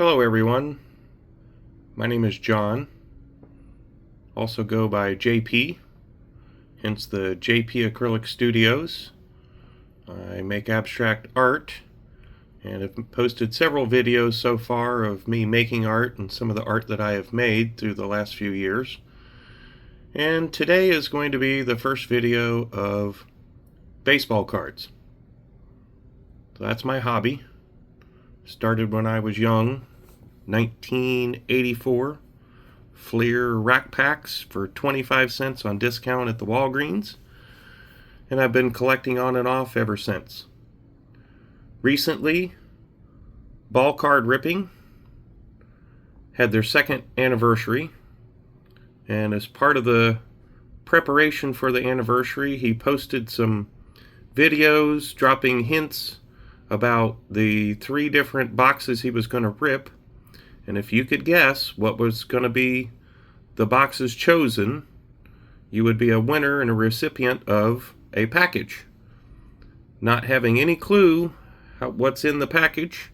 Hello everyone, my name is John, also go by JP, hence the JP Acrylic Studios. I make abstract art and have posted several videos so far of me making art and some of the art that I have made through the last few years. And today is going to be the first video of baseball cards. So that's my hobby. Started when I was young, 1984. Fleer rack packs for 25 cents on discount at the Walgreens. And I've been collecting on and off ever since. Recently, BallcardRipping had their second anniversary. And as part of the preparation for the anniversary, he posted some videos dropping hints about the 3 different boxes he was going to rip, and if you could guess what was going to be the boxes chosen, you would be a winner and a recipient of a package. Not having any clue what's in the package,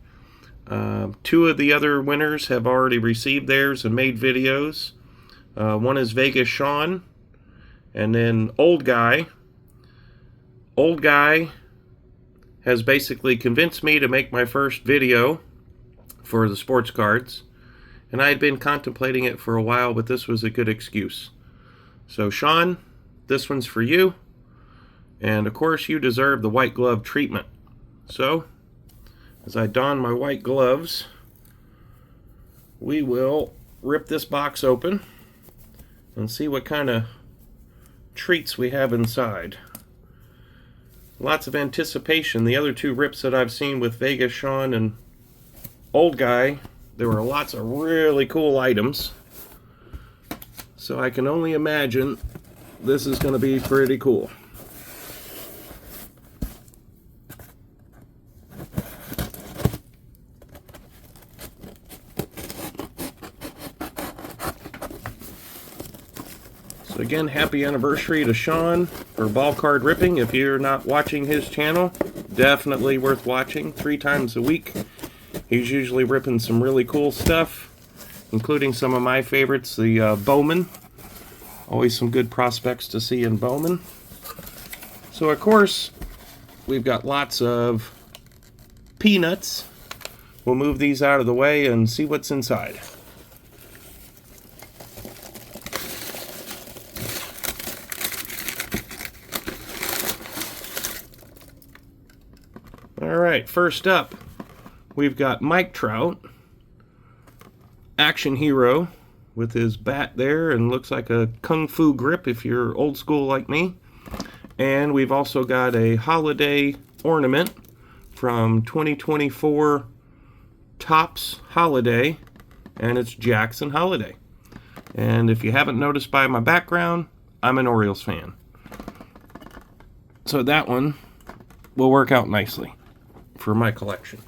2 of the other winners have already received theirs and made videos. One is Vegas Sean, and then Old Guy. Old Guy has basically convinced me to make my first video for the sports cards, and I had been contemplating it for a while, but this was a good excuse. So Sean, this one's for you, and of course you deserve the white glove treatment. So as I don my white gloves, we will rip this box open and see what kind of treats we have inside. Lots of anticipation. The other 2 rips that I've seen with Vegas Sean and Old Guy, there were lots of really cool items. So I can only imagine this is going to be pretty cool. So again, happy anniversary to Sean for BallcardRipping. If you're not watching his channel, definitely worth watching. 3 times a week. He's usually ripping some really cool stuff, including some of my favorites, the Bowman. Always some good prospects to see in Bowman. So of course, we've got lots of peanuts. We'll move these out of the way and see what's inside. Alright, first up, we've got Mike Trout, action hero, with his bat there, and looks like a kung fu grip if you're old school like me. And we've also got a holiday ornament from 2024 Topps Holiday, and it's Jackson Holiday. And if you haven't noticed by my background, I'm an Orioles fan. So that one will work out nicely for my collection.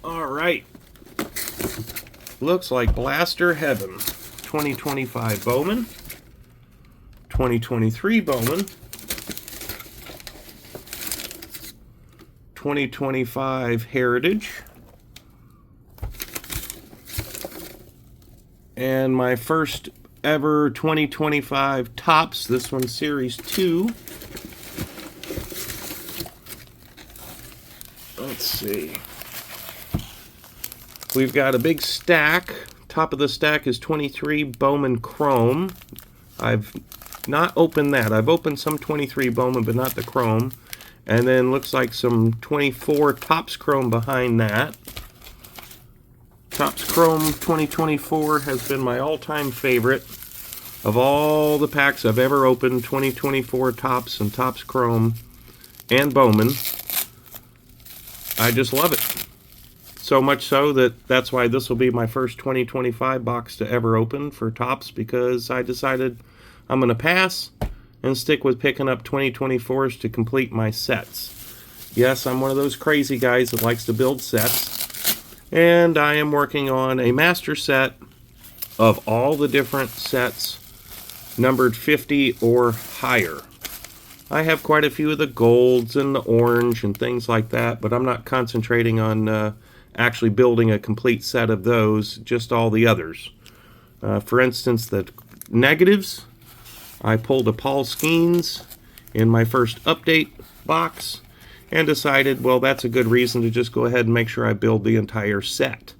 Alright, looks like Blaster Heaven. 2025 Bowman, 2023 Bowman, 2025 Heritage, and my first ever 2025 Topps, this one's Series 2. Let's see. We've got a big stack. Top of the stack is 23 Bowman Chrome. I've not opened that. I've opened some 23 Bowman, but not the Chrome. And then looks like some 24 Topps Chrome behind that. Topps Chrome 2024 has been my all-time favorite of all the packs I've ever opened. 2024 Topps and Topps Chrome and Bowman. I just love it. So much so that that's why this will be my first 2025 box to ever open for Topps, because I decided I'm going to pass and stick with picking up 2024s to complete my sets. Yes, I'm one of those crazy guys that likes to build sets, and I am working on a master set of all the different sets numbered 50 or higher. I have quite a few of the golds and the orange and things like that, but I'm not concentrating on actually building a complete set of those, just all the others. For instance, the negatives, I pulled a Paul Skeens in my first update box and decided, well, that's a good reason to just go ahead and make sure I build the entire set.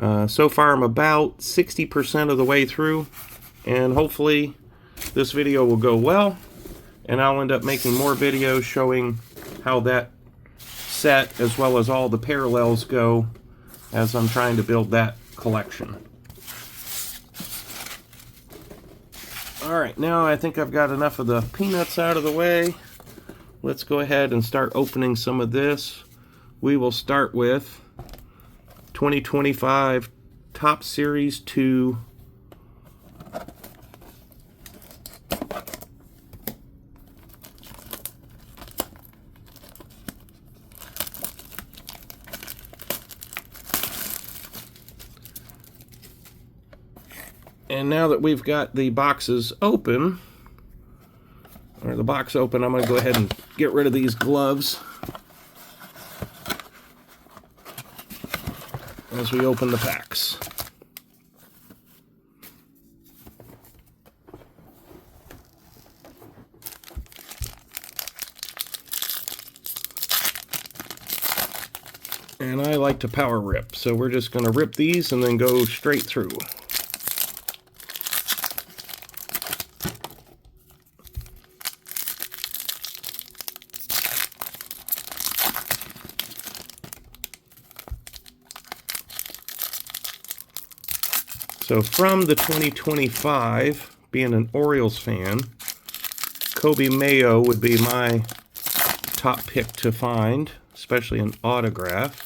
So far I'm about 60% of the way through, and hopefully this video will go well, and I'll end up making more videos showing how that set as well as all the parallels go as I'm trying to build that collection. Alright, now I think I've got enough of the peanuts out of the way. Let's go ahead and start opening some of this. We will start with 2025 Top Series 2 And now that we've got the boxes open, or the box open, I'm going to go ahead and get rid of these gloves as we open the packs. And I like to power rip, so we're just going to rip these and then go straight through. So from the 2025, being an Orioles fan, Kobe Mayo would be my top pick to find, especially an autograph.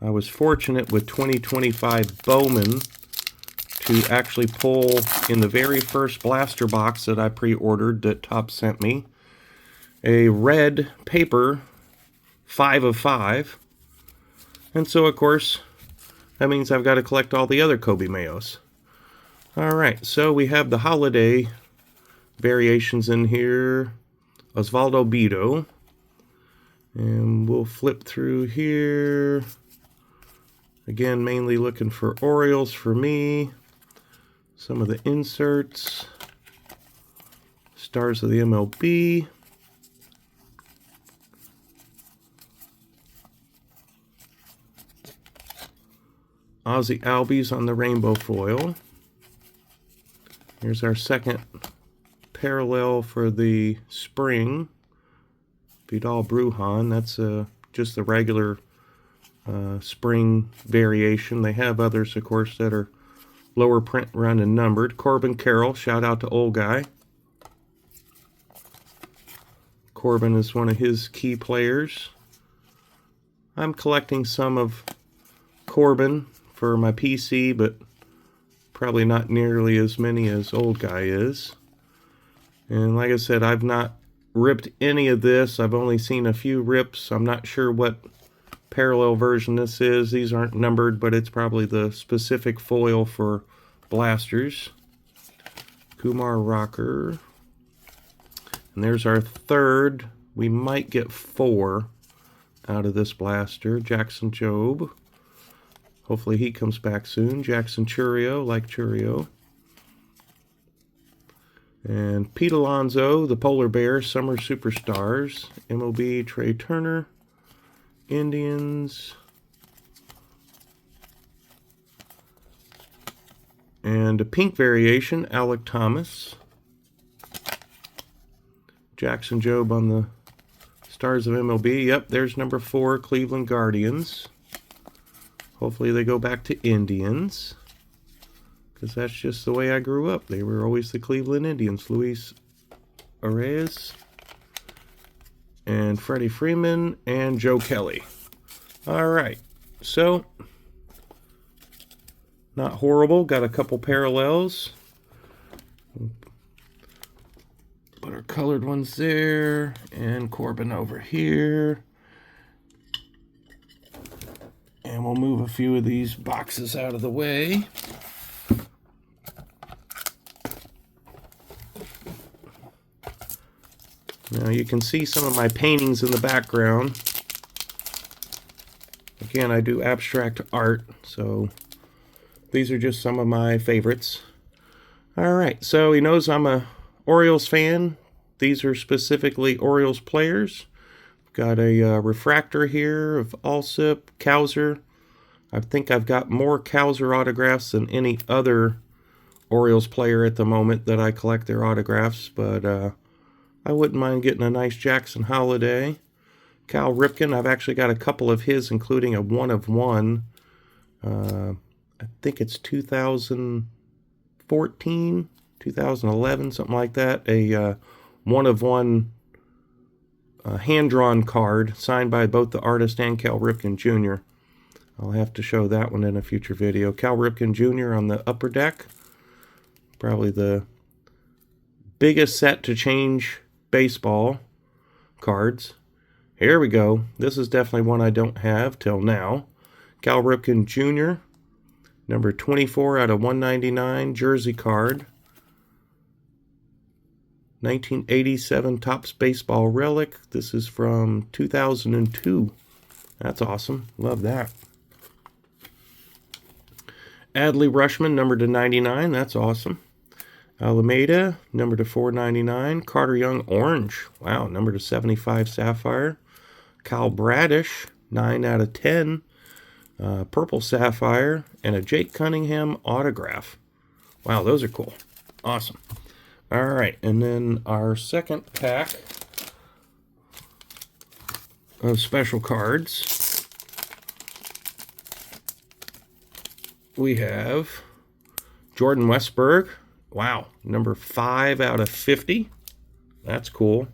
I was fortunate with 2025 Bowman to actually pull in the very first blaster box that I pre-ordered that Top sent me, a red paper 5 of 5. And so, of course, that means I've got to collect all the other Kobe Mayos. Alright, so we have the holiday variations in here. Osvaldo Bido. And we'll flip through here. Again, mainly looking for Orioles for me. Some of the inserts. Stars of the MLB. Ozzie Albies on the rainbow foil. Here's our second parallel for the spring. Vidal Brujan. That's just the regular spring variation. They have others, of course, that are lower print run and numbered. Corbin Carroll. Shout out to Old Guy. Corbin is one of his key players. I'm collecting some of Corbin for my PC, but probably not nearly as many as Old Guy is. And like I said, I've not ripped any of this. I've only seen a few rips. I'm not sure what parallel version this is. These aren't numbered, but it's probably the specific foil for blasters. Kumar Rocker. And there's our third. We might get 4 out of this blaster. Jackson Jobe. Hopefully he comes back soon. Jackson Churio, like Churio. And Pete Alonso, the Polar Bear, Summer Superstars. MLB, Trey Turner. Indians. And a pink variation, Alec Thomas. Jackson Jobe on the Stars of MLB. Yep, there's number 4, Cleveland Guardians. Hopefully they go back to Indians, because that's just the way I grew up. They were always the Cleveland Indians. Luis Arraez and Freddie Freeman and Joe Kelly. All right, so not horrible. Got a couple parallels. Put our colored ones there, and Corbin over here. And we'll move a few of these boxes out of the way. Now you can see some of my paintings in the background. Again, I do abstract art, so these are just some of my favorites. Alright, so he knows I'm a Orioles fan. These are specifically Orioles players. Got a refractor here of Alsip, Cowser. I think I've got more Cowser autographs than any other Orioles player at the moment that I collect their autographs, but I wouldn't mind getting a nice Jackson Holiday. Cal Ripken, I've actually got a couple of his, including a 1/1. I think it's 2014, 2011, something like that. A 1/1 hand-drawn card signed by both the artist and Cal Ripken Jr. I'll have to show that one in a future video. Cal Ripken Jr. on the upper deck. Probably the biggest set to change baseball cards. Here we go. This is definitely one I don't have till now. Cal Ripken Jr. Number 24 out of 199 jersey card. 1987 Topps Baseball Relic. This is from 2002. That's awesome. Love that. Adley Rutschman, number to 99. That's awesome. Alameda, number to 499. Carter Young, orange. Wow, number to 75 Sapphire. Kyle Bradish, 9 out of 10. Purple Sapphire. And a Jake Cunningham autograph. Wow, those are cool. Awesome. All right, and then our second pack of special cards. We have Jordan Westburg. Wow, number 5 out of 50. That's cool.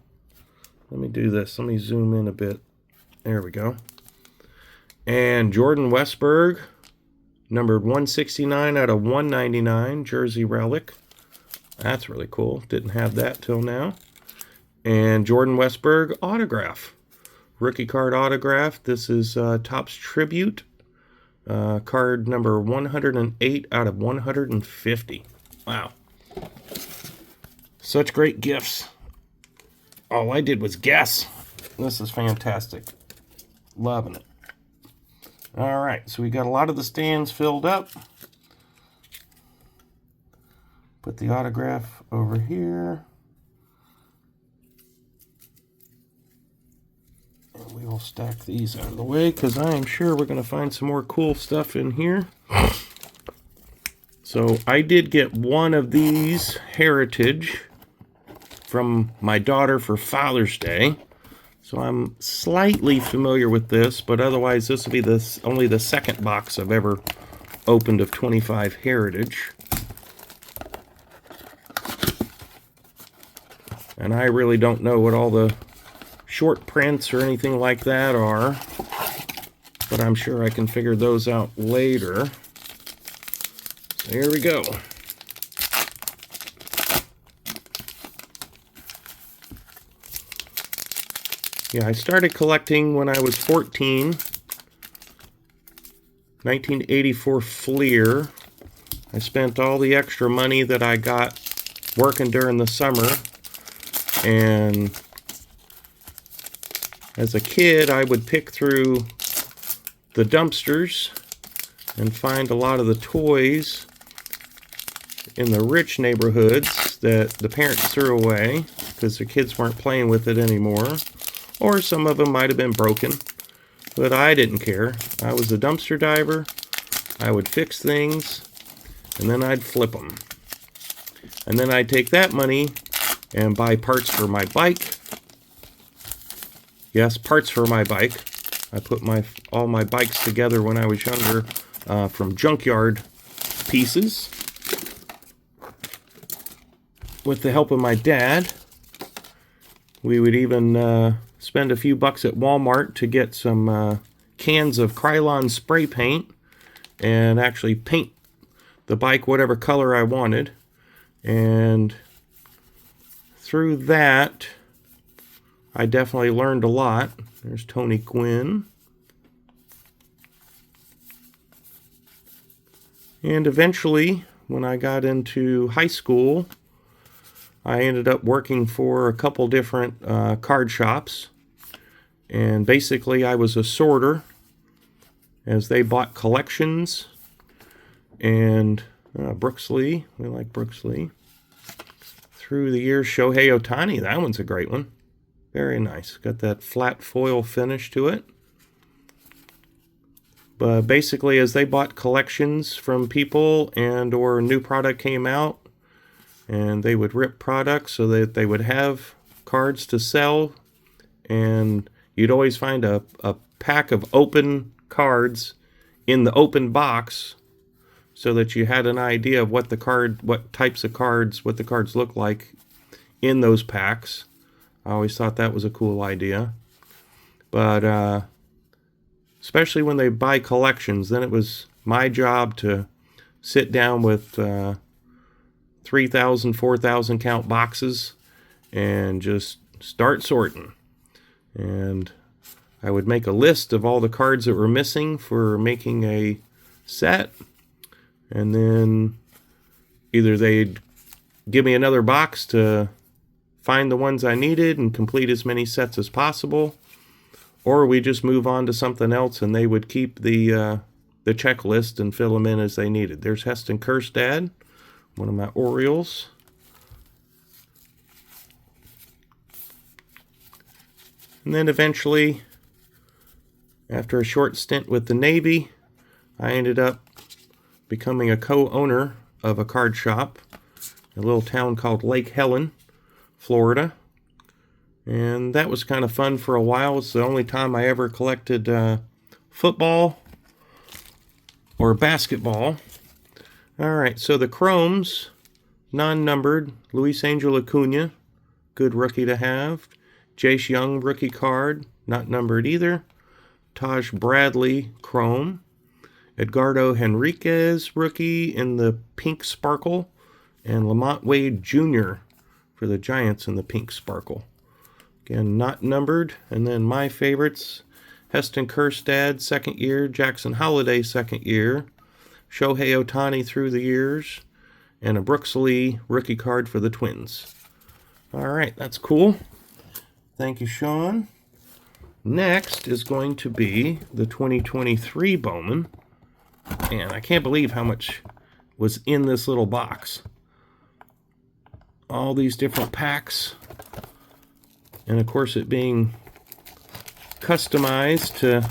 Let me do this. Let me zoom in a bit. There we go. And Jordan Westburg, numbered 169 out of 199, jersey relic. That's really cool. Didn't have that till now. And Jordan Westburg autograph. Rookie card autograph. This is Topps Tribute. Card number 108 out of 150. Wow. Such great gifts. All I did was guess. This is fantastic. Loving it. All right, so we got a lot of the stands filled up. Put the autograph over here. And we will stack these out of the way because I am sure we're going to find some more cool stuff in here. So I did get one of these Heritage from my daughter for Father's Day. So I'm slightly familiar with this, but otherwise this will be only the second box I've ever opened of 25 Heritage. And I really don't know what all the short prints or anything like that are, but I'm sure I can figure those out later. So here we go. Yeah, I started collecting when I was 14. 1984 Fleer. I spent all the extra money that I got working during the summer. And as a kid, I would pick through the dumpsters and find a lot of the toys in the rich neighborhoods that the parents threw away because the kids weren't playing with it anymore. Or some of them might have been broken, but I didn't care. I was a dumpster diver. I would fix things, and then I'd flip them. And then I'd take that money and buy parts for my bike. Yes, parts for my bike. I put all my bikes together when I was younger from junkyard pieces. With the help of my dad, we would even spend a few bucks at Walmart to get some cans of Krylon spray paint and actually paint the bike whatever color I wanted. And through that, I definitely learned a lot. There's Tony Gwynn. And eventually, when I got into high school, I ended up working for a couple different card shops, and basically I was a sorter as they bought collections. And Brooks Lee, we like Brooks Lee. Through the years, Shohei Ohtani, that one's a great one. Very nice. Got that flat foil finish to it. But basically, as they bought collections from people and or new product came out, and they would rip products so that they would have cards to sell, and you'd always find a pack of open cards in the open box so that you had an idea of what types of cards, what the cards look like in those packs. I always thought that was a cool idea. But especially when they buy collections, then it was my job to sit down with 3,000, 4,000 count boxes and just start sorting. And I would make a list of all the cards that were missing for making a set. And then either they'd give me another box to find the ones I needed and complete as many sets as possible, or we just move on to something else and they would keep the checklist and fill them in as they needed. There's Heston Kjerstad, one of my Orioles. And then eventually, after a short stint with the Navy, I ended up becoming a co-owner of a card shop in a little town called Lake Helen, Florida. And that was kind of fun for a while. It's the only time I ever collected football or basketball. All right, so the Chromes, non-numbered, Luis Angel Acuna, good rookie to have. Jace Young, rookie card, not numbered either. Taj Bradley, Chrome. Edgardo Henriquez, rookie in the pink sparkle. And Lamont Wade Jr. for the Giants in the pink sparkle. Again, not numbered. And then my favorites, Heston Kjerstad, second year. Jackson Holliday, second year. Shohei Ohtani through the years. And a Brooks Lee rookie card for the Twins. All right, that's cool. Thank you, Sean. Next is going to be the 2023 Bowman. And I can't believe how much was in this little box. All these different packs. And of course it being customized to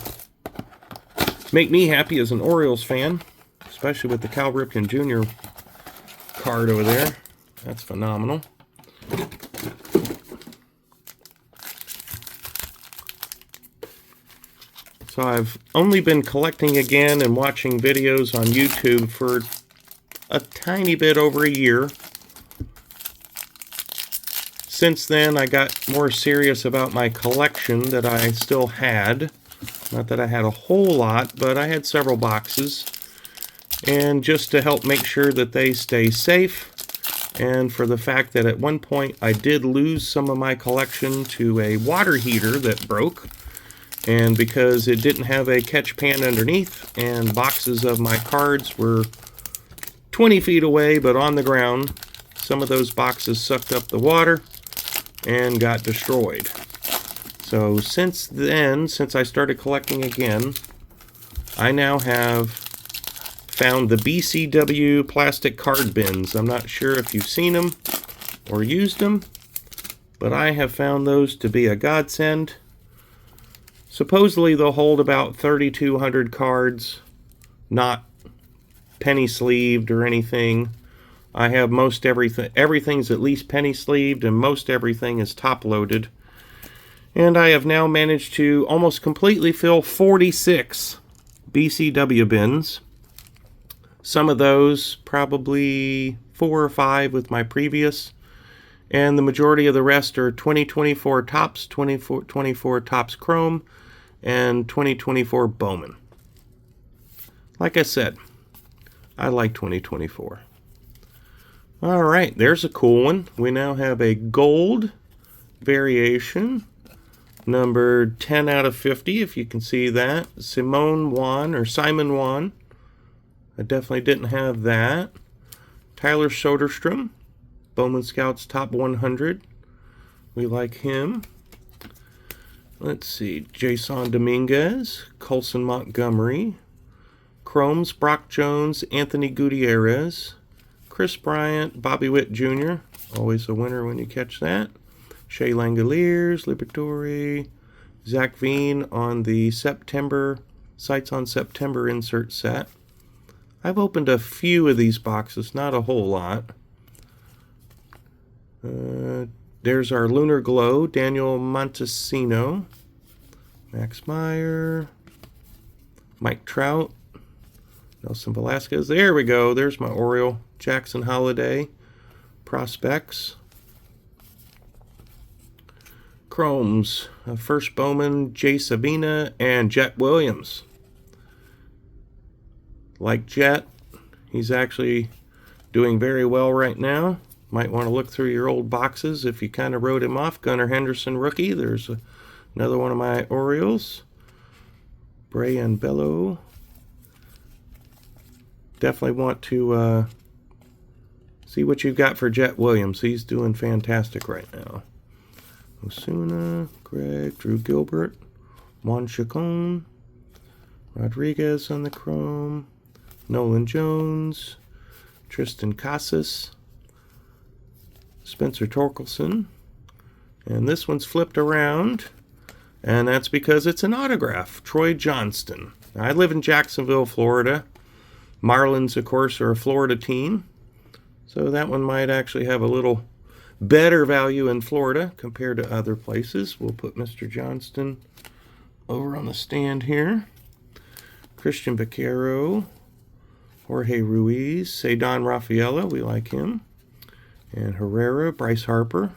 make me happy as an Orioles fan. Especially with the Cal Ripken Jr. card over there. That's phenomenal. So I've only been collecting again and watching videos on YouTube for a tiny bit over a year. Since then, I got more serious about my collection that I still had. Not that I had a whole lot, but I had several boxes. And just to help make sure that they stay safe, and for the fact that at one point I did lose some of my collection to a water heater that broke. And because it didn't have a catch pan underneath, and boxes of my cards were 20 feet away but on the ground, some of those boxes sucked up the water and got destroyed. So since then, since I started collecting again, I now have found the BCW plastic card bins. I'm not sure if you've seen them or used them, but I have found those to be a godsend. Supposedly they'll hold about 3,200 cards, not penny sleeved or anything. I have most everything. Everything's at least penny sleeved, and most everything is top loaded. And I have now managed to almost completely fill 46 BCW bins. Some of those, probably 4 or 5 with my previous. And the majority of the rest are 2024 Topps, 2024 Topps Chrome, and 2024 Bowman. Like I said, I like 2024. All right, there's a cool one. We now have a gold variation, numbered 10 out of 50, if you can see that. Simon Juan. I definitely didn't have that. Tyler Soderstrom, Bowman Scouts Top 100. We like him. Let's see. Jason Dominguez, Colson Montgomery, Chromes, Brock Jones, Anthony Gutierrez, Chris Bryant, Bobby Witt Jr., always a winner when you catch that. Shea Langoliers, Liberatore, Zach Veen on the September, Sights on September insert set. I've opened a few of these boxes, not a whole lot. There's our Lunar Glow, Daniel Montesino, Max Meyer, Mike Trout, Nelson Velasquez. There we go. There's my Oriole. Jackson Holiday, Prospects. Chromes, First Bowman, Jay Sabina, and Jet Williams. Like Jet, he's actually doing very well right now. Might want to look through your old boxes if you kind of wrote him off. Gunnar Henderson, rookie. There's another one of my Orioles. Brian Bello. Definitely want to see what you've got for Jet Williams. He's doing fantastic right now. Osuna, Greg, Drew Gilbert, Juan Chacon, Rodriguez on the Chrome, Nolan Jones, Tristan Casas, Spencer Torkelson, and this one's flipped around, and that's because it's an autograph. Troy Johnston. I live in Jacksonville, Florida. Marlins, of course, are a Florida team, so that one might actually have a little better value in Florida compared to other places. We'll put Mr. Johnston over on the stand here. Christian Vaquero, Jorge Ruiz, Cedon Rafaela, we like him. And Herrera, Bryce Harper,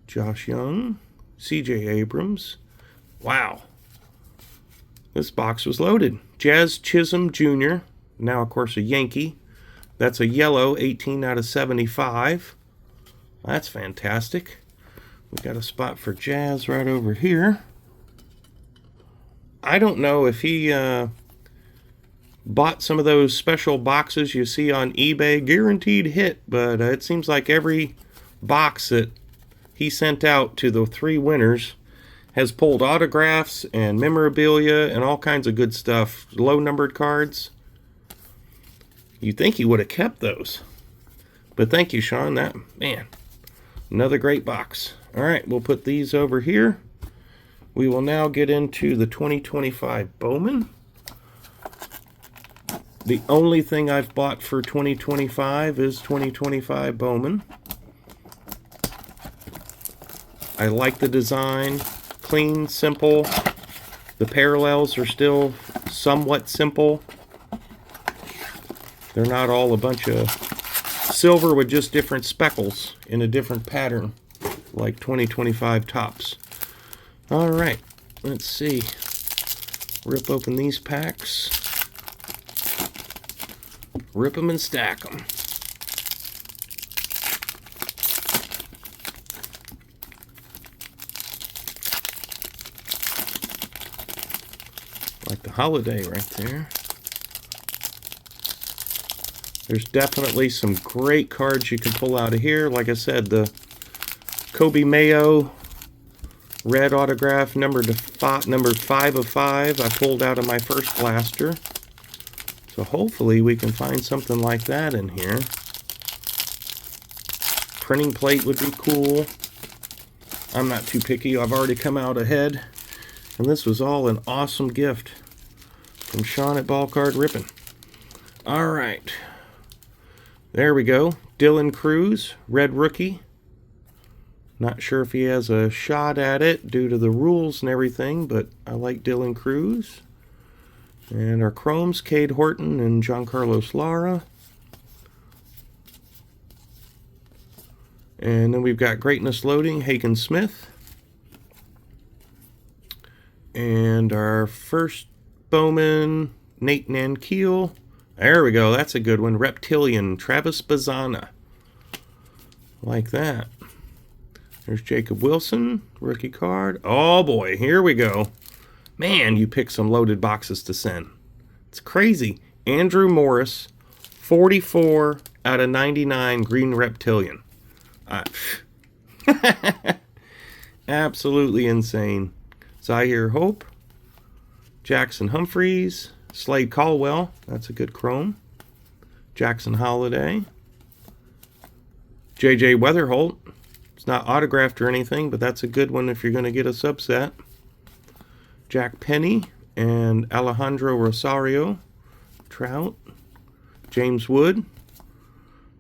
Josh Young, C.J. Abrams. Wow. This box was loaded. Jazz Chisholm Jr., now, of course, a Yankee. That's a yellow, 18 out of 75. That's fantastic. We got a spot for Jazz right over here. I don't know if he bought some of those special boxes you see on eBay, guaranteed hit, but it seems like every box that he sent out to the 3 winners has pulled autographs and memorabilia and all kinds of good stuff. Low numbered cards. You'd think he would have kept those. But thank you, Sean. That, man, another great box. All right, we'll put these over here. We will now get into the 2025 Bowman. The only thing I've bought for 2025 is 2025 Bowman. I like the design. Clean, simple. The parallels are still somewhat simple. They're not all a bunch of silver with just different speckles in a different pattern, like 2025 tops. All right, let's see. Rip open these packs. Rip them and stack them. Like the holiday right there. There's definitely some great cards you can pull out of here. Like I said, the Kobe Mayo red autograph, number 5 of 5, I pulled out of my first blaster. So hopefully we can find something like that in here. Printing plate would be cool. I'm not too picky. I've already come out ahead. And this was all an awesome gift from Sean at BallcardRipping. All right. There we go. Dylan Cruz, red rookie. Not sure if he has a shot at it due to the rules and everything, but I like Dylan Cruz. And our Chromes, Cade Horton and Giancarlo Lara. And then we've got Greatness Loading, Hagen Smith. And our first Bowman, Nate Nankeel. There we go, that's a good one. Reptilian, Travis Bazana. Like that. There's Jacob Wilson, rookie card. Oh boy, here we go. Man, you picked some loaded boxes to send. It's crazy. Andrew Morris, 44 out of 99 green Reptilian. Absolutely insane. Zaire Hope, Jackson Humphreys, Slade Caldwell, that's a good chrome. Jackson Holiday, J.J. Weatherholt. It's not autographed or anything, but that's a good one if you're going to get a subset. Jack Penny and Alejandro Rosario, Trout, James Wood,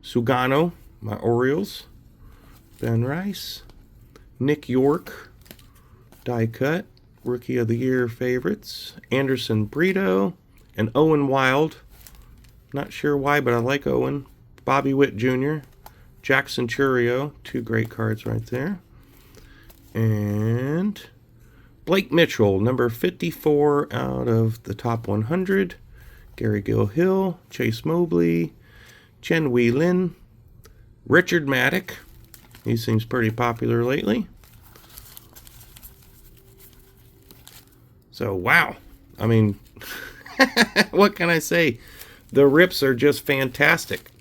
Sugano, my Orioles, Ben Rice, Nick York, die cut, Rookie of the Year favorites, Anderson Brito, and Owen Wild. Not sure why, but I like Owen. Bobby Witt Jr., Jackson Churio, two great cards right there. And Blake Mitchell, number 54 out of the top 100. Gary Gill-Hill, Chase Mobley, Chen Wei Lin, Richard Maddock. He seems pretty popular lately. So, wow. I mean, what can I say? The rips are just fantastic.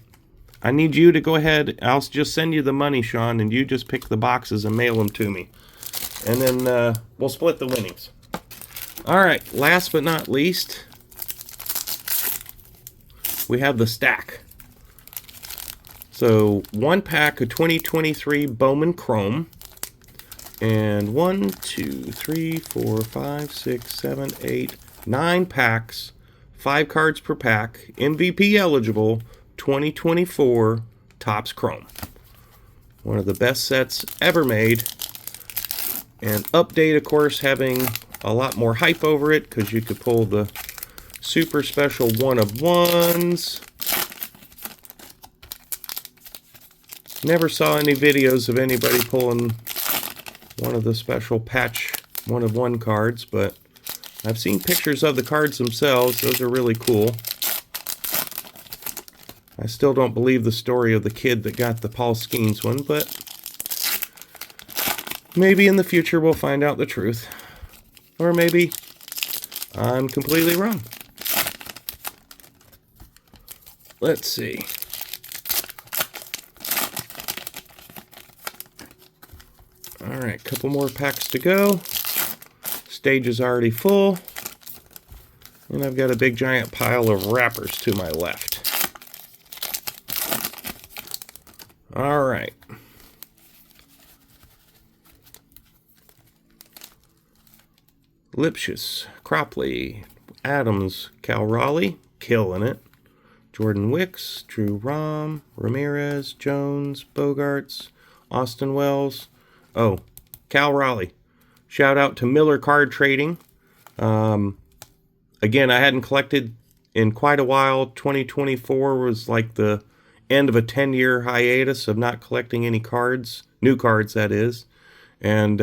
I need you to go ahead. I'll just send you the money, Sean, and you just pick the boxes and mail them to me. And then we'll split the winnings. All right, last but not least, we have the stack. So, one pack of 2023 Bowman Chrome. And 1, 2, 3, 4, 5, 6, 7, 8, 9 packs. 5 cards per pack. MVP eligible. 2024 Topps Chrome. One of the best sets ever made. And update, of course, having a lot more hype over it because you could pull the super special one of ones. Never saw any videos of anybody pulling one of the special patch one of one cards, but I've seen pictures of the cards themselves. Those are really cool. I still don't believe the story of the kid that got the Paul Skeens one, but maybe in the future we'll find out the truth. Or maybe I'm completely wrong. Let's see. Alright, couple more packs to go. Stage is already full. And I've got a big giant pile of wrappers to my left. Alright. Lipschitz, Cropley, Adams, Cal Raleigh, killing it. Jordan Wicks, Drew Rom, Ramirez, Jones, Bogarts, Austin Wells. Oh, Cal Raleigh. Shout out to Miller Card Trading. Again, I hadn't collected in quite a while. 2024 was like the end of a 10-year hiatus of not collecting any cards. New cards, that is. And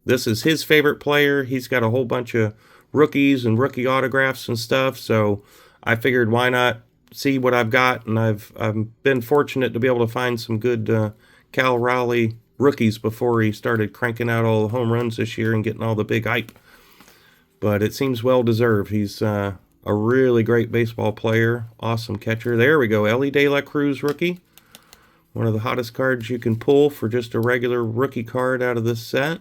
this is his favorite player. He's got a whole bunch of rookies and rookie autographs and stuff. So I figured why not see what I've got. And I've been fortunate to be able to find some good Cal Raleigh rookies before he started cranking out all the home runs this year and getting all the big hype. But it seems well deserved. He's a really great baseball player. Awesome catcher. There we go. Ellie De La Cruz rookie. One of the hottest cards you can pull for just a regular rookie card out of this set.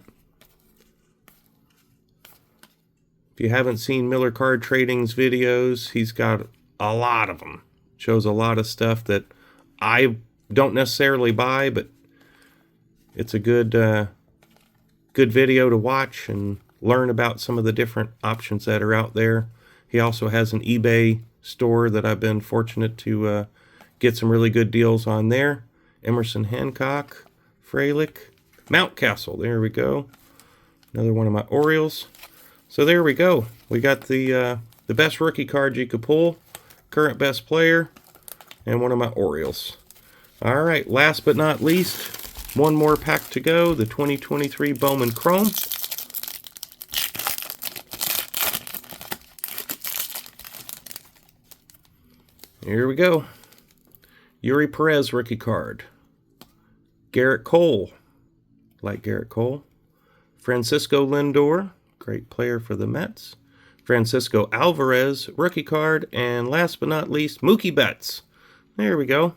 If you haven't seen Miller Card Trading's videos, he's got a lot of them. Shows a lot of stuff that I don't necessarily buy, but it's a good video to watch and learn about some of the different options that are out there. He also has an eBay store that I've been fortunate to get some really good deals on there. Emerson Hancock, Fralick, Mountcastle. There we go. Another one of my Orioles. So there we go. We got the best rookie card you could pull, current best player, and one of my Orioles. All right, last but not least, one more pack to go, the 2023 Bowman Chrome. Here we go. Yuri Perez rookie card. Garrett Cole, like Garrett Cole. Francisco Lindor, great player for the Mets. Francisco Alvarez rookie card. And last but not least, Mookie Betts. There we go.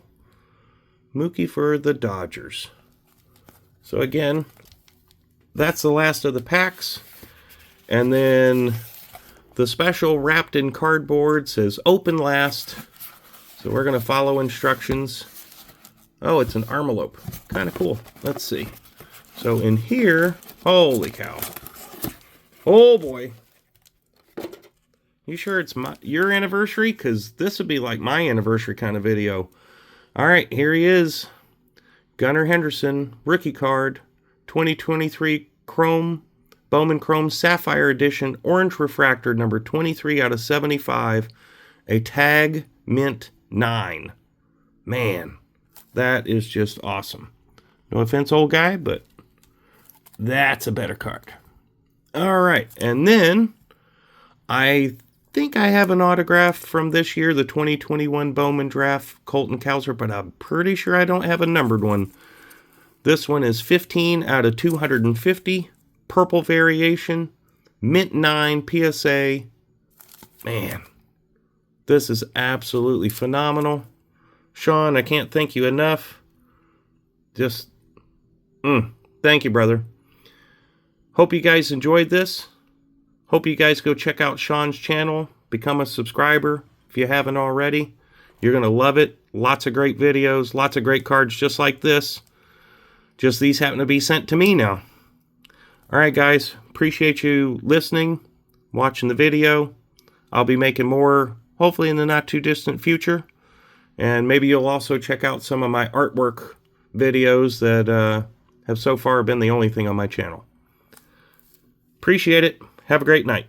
Mookie for the Dodgers. So again, that's the last of the packs. And then the special wrapped in cardboard says open last. So we're going to follow instructions. Oh, it's an envelope. Kind of cool. Let's see. So in here, holy cow. Oh boy. You sure it's your anniversary? Because this would be like my anniversary kind of video. Alright, here he is. Gunnar Henderson, rookie card, 2023 Chrome, Bowman Chrome Sapphire Edition, Orange Refractor, number 23 out of 75, a tag mint 9. Man, that is just awesome. No offense, old guy, but that's a better card. Alright, and then I think I have an autograph from this year, the 2021 Bowman Draft, Colton Cowser, but I'm pretty sure I don't have a numbered one. This one is 15 out of 250, purple variation, mint 9 PSA. Man, this is absolutely phenomenal. Sean, I can't thank you enough. Just, thank you, brother. Hope you guys enjoyed this. Hope you guys go check out Sean's channel. Become a subscriber if you haven't already. You're going to love it. Lots of great videos. Lots of great cards just like this. Just these happen to be sent to me now. Alright guys. Appreciate you listening. Watching the video. I'll be making more hopefully in the not too distant future. And maybe you'll also check out some of my artwork videos that have so far been the only thing on my channel. Appreciate it. Have a great night.